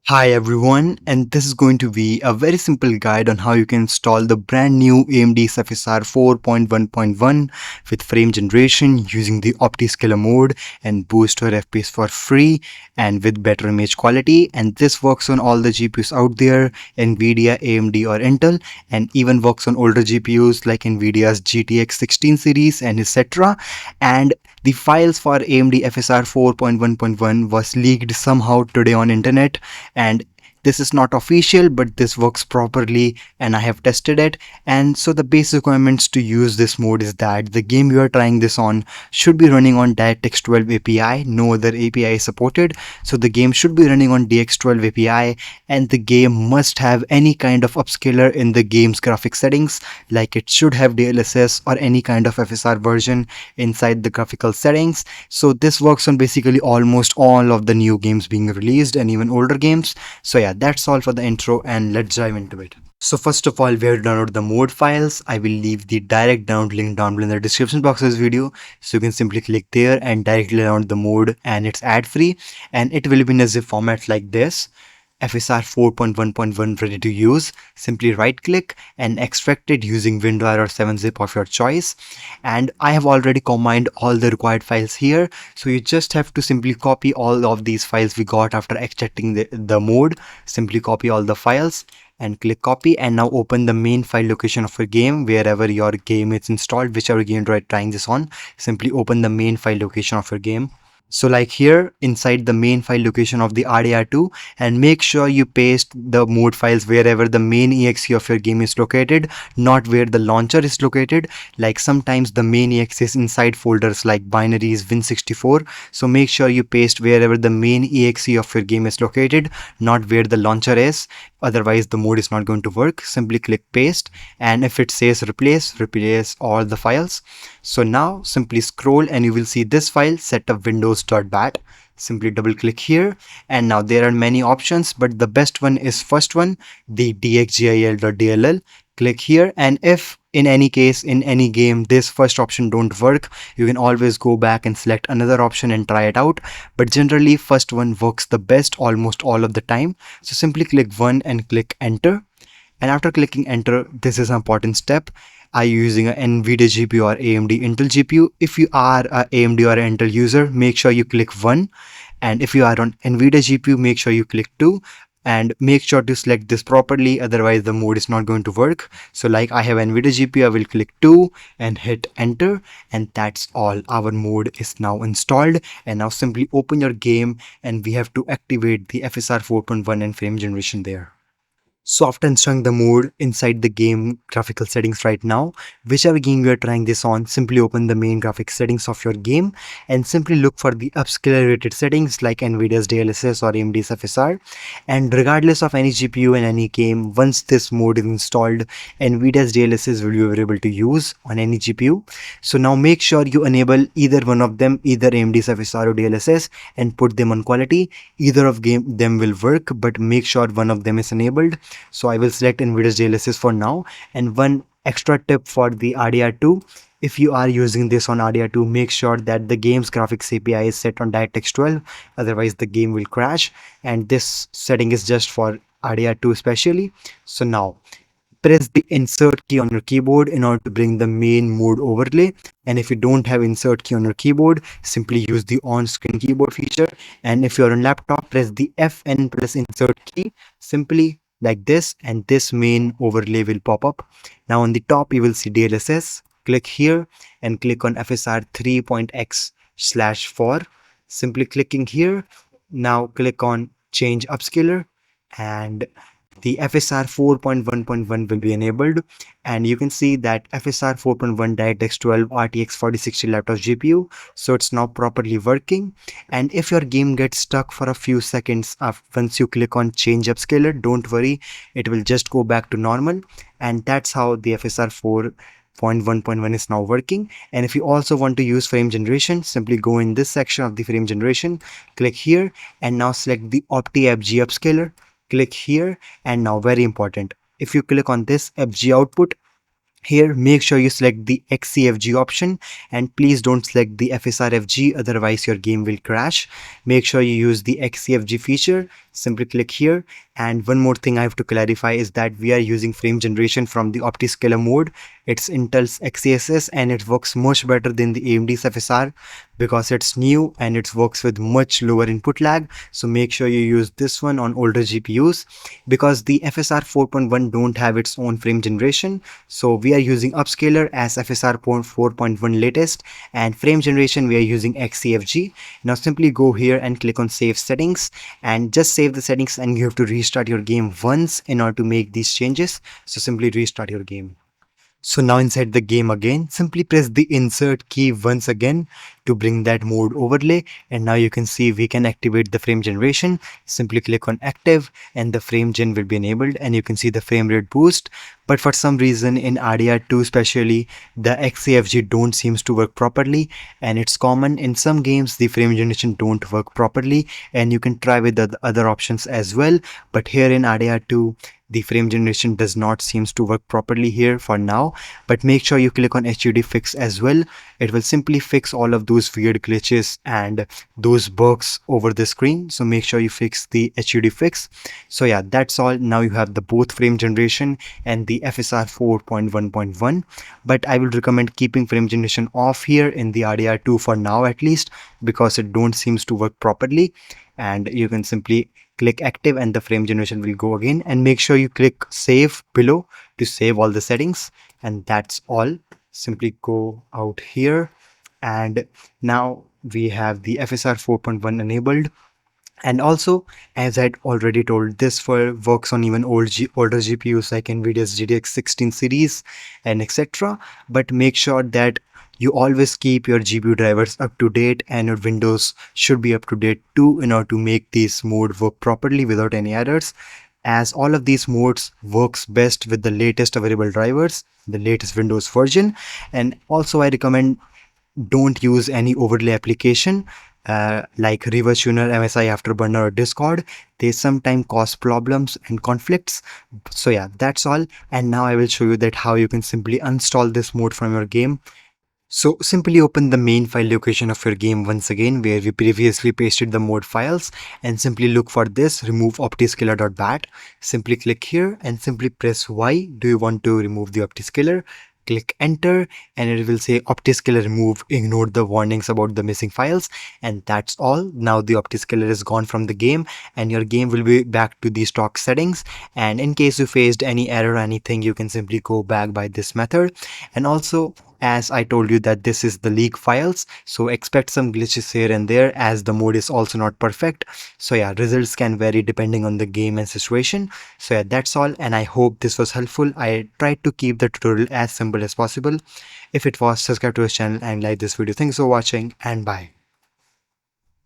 Hi everyone, and this is going to be a very simple guide on how you can install the brand new AMD FSR 4.1.1 with frame generation using the OptiScaler mode and boost your FPS for free and with better image quality. And this works on all the GPUs out there, NVIDIA, AMD or Intel, and even works on older GPUs like NVIDIA's GTX 16 series and etc. And the files for AMD FSR 4.1.1 was leaked somehow today on internet, and this is not official, but this works properly and I have tested it. And so the basic requirements to use this mode is that the game you are trying this on should be running on DirectX 12 API. No other API is supported, so the game should be running on DX12 API, and the game must have any kind of upscaler in the game's graphics settings, like it should have DLSS or any kind of FSR version inside the graphical settings. So this works on basically almost all of the new games being released and even older games. So yeah, that's all for the intro, and let's dive into it. So first of all, we have to download the mode files. I will leave the direct download link down below in the description box of this video, so you can simply click there and directly download the mode, and it's ad free and it will be in a zip format like this. FSR 4.1.1 ready to use. Simply right click and extract it using WinRAR or 7-zip of your choice. And I have already combined all the required files here, so you just have to simply copy all of these files we got after extracting the mode. Simply copy all the files and click copy, and now open the main file location of your game wherever your game is installed, whichever game you are trying this on. Simply open the main file location of your game. So like here inside the main file location of the RDR2, and make sure you paste the mode files wherever the main exe of your game is located, not where the launcher is located. Like sometimes the main exe is inside folders like binaries, Win64. So make sure you paste wherever the main exe of your game is located, not where the launcher is. Otherwise the mode is not going to work. Simply click paste, and if it says replace all the files. So now simply scroll and you will see this file, setup windows.bat. Simply double click here, and now there are many options, but the best one is first one, the dxgil.dll. Click here, and if in any case in any game this first option don't work, you can always go back and select another option and try it out, but generally first one works the best almost all of the time. So simply click one and click enter, and after clicking enter, this is an important step. Are you using an NVIDIA GPU or AMD Intel GPU? If you are a AMD or an Intel user, make sure you click 1. And if you are on NVIDIA GPU, make sure you click 2. And make sure to select this properly, otherwise the mode is not going to work. So like I have NVIDIA GPU, I will click 2 and hit enter, and that's all. Our mode is now installed, and now simply open your game, and we have to activate the FSR 4.1 and frame generation there. So after installing the mode inside the game graphical settings right now, whichever game you are trying this on, simply open the main graphics settings of your game and simply look for the upscaler rated settings like NVIDIA's DLSS or AMD's FSR. And regardless of any GPU in any game, once this mode is installed, NVIDIA's DLSS will be available to use on any GPU. So now make sure you enable either one of them, either AMD's FSR or DLSS, and put them on quality. Either of them will work, but make sure one of them is enabled. So I will select NVIDIA's DLSS for now. And one extra tip for the RDR2, if you are using this on RDR2, make sure that the game's graphics API is set on DirectX 12, otherwise the game will crash, and this setting is just for RDR2 especially. So now press the insert key on your keyboard in order to bring the main mode overlay, and if you don't have insert key on your keyboard, simply use the on-screen keyboard feature, and if you're on laptop, press the FN plus insert key simply like this, and this main overlay will pop up. Now on the top you will see DLSS. Click here and click on FSR 3.x/4. Simply clicking here, now click on change upscaler, and the FSR 4.1.1 will be enabled, and you can see that FSR 4.1 DirectX 12 RTX 4060 laptop GPU, so it's now properly working. And if your game gets stuck for a few seconds once you click on change upscaler, don't worry, it will just go back to normal. And that's how the FSR 4.1.1 is now working. And if you also want to use frame generation, simply go in this section of the frame generation, click here, and now select the OptiFG upscaler. Click here, and now very important, if you click on this FG output here, make sure you select the XCFG option, and please don't select the FSR FG, otherwise your game will crash. Make sure you use the XCFG feature. simply click here. And one more thing I have to clarify is that we are using frame generation from the OptiScaler mode. It's Intel's XeSS and it works much better than the AMD's FSR because it's new and it works with much lower input lag. So make sure you use this one on older GPUs because the FSR 4.1 don't have its own frame generation. So we are using upscaler as FSR 4.1 latest, and frame generation we are using XCFG. Now simply go here and click on save settings and just save the settings, and you have to restart your game once in order to make these changes. So simply restart your game. So now inside the game again, simply press the insert key once again to bring that mode overlay, and now you can see we can activate the frame generation. Simply click on active and the frame gen will be enabled, and you can see the frame rate boost. But for some reason in RDR2 especially, the XCFG don't seems to work properly, and it's common in some games the frame generation don't work properly, and you can try with the other options as well. But here in RDR2 the frame generation does not seems to work properly here for now. But make sure you click on HUD fix as well. It will simply fix all of those weird glitches and those bugs over the screen. So make sure you fix the HUD fix. So yeah, that's all. Now you have the both frame generation and the FSR 4.1.1. But I will recommend keeping frame generation off here in the RDR2 for now at least, because it don't seems to work properly. And you can simply click active and the frame generation will go again, and make sure you click save below to save all the settings. And that's all. Simply go out here, and now we have the FSR 4.1 enabled. And also, as I'd already told, this works on even older GPUs like NVIDIA's GTX 16 series and etc. But make sure that you always keep your GPU drivers up to date, and your Windows should be up to date too in order to make this mode work properly without any errors, as all of these modes works best with the latest available drivers, the latest Windows version. And also I recommend don't use any overlay application like Reverse Tuner, MSI Afterburner or Discord. They sometimes cause problems and conflicts. So yeah, that's all. And now I will show you that how you can simply uninstall this mode from your game. So simply open the main file location of your game once again where we previously pasted the mode files, and simply look for this remove optiscaler.bat. Simply click here and simply press Y. Do you want to remove the optiscaler? Click enter and it will say OptiScaler remove, ignore the warnings about the missing files, and that's all. Now the OptiScaler is gone from the game and your game will be back to the stock settings. And in case you faced any error or anything, you can simply go back by this method. And also, as I told you that this is the leak files, so expect some glitches here and there as the mode is also not perfect. So yeah, results can vary depending on the game and situation. So yeah, that's all, and I hope this was helpful. I tried to keep the tutorial as simple as possible. If it was, subscribe to this channel and like this video. Thanks for watching and bye.